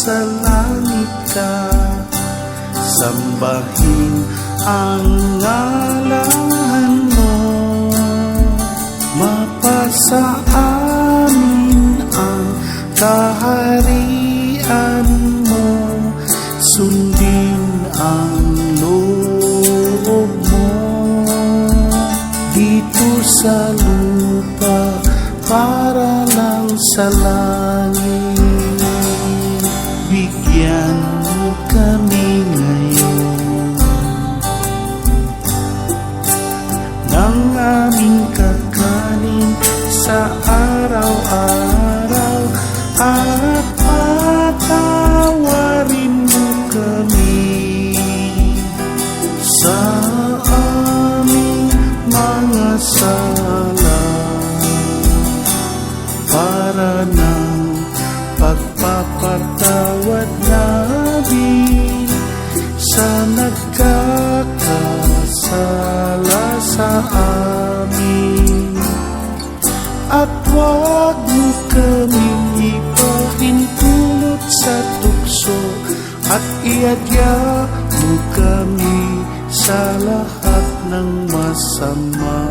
nasa langit ka, sambahin ang ngalan mo. Mapasa amin ang kaharian mo, sundin ang loob mo dito sa lupa para lang sa langit. Bigyan mo kami ngayon ng aming kakanin sa araw-araw, at patawarin mo kami sa aming mga sala, para ng pagpapatawad namin sa nagkakasala sa amin. At huwag mo kaming ipahintulot sa tukso, at iadya mo kami sa lahat ng masama.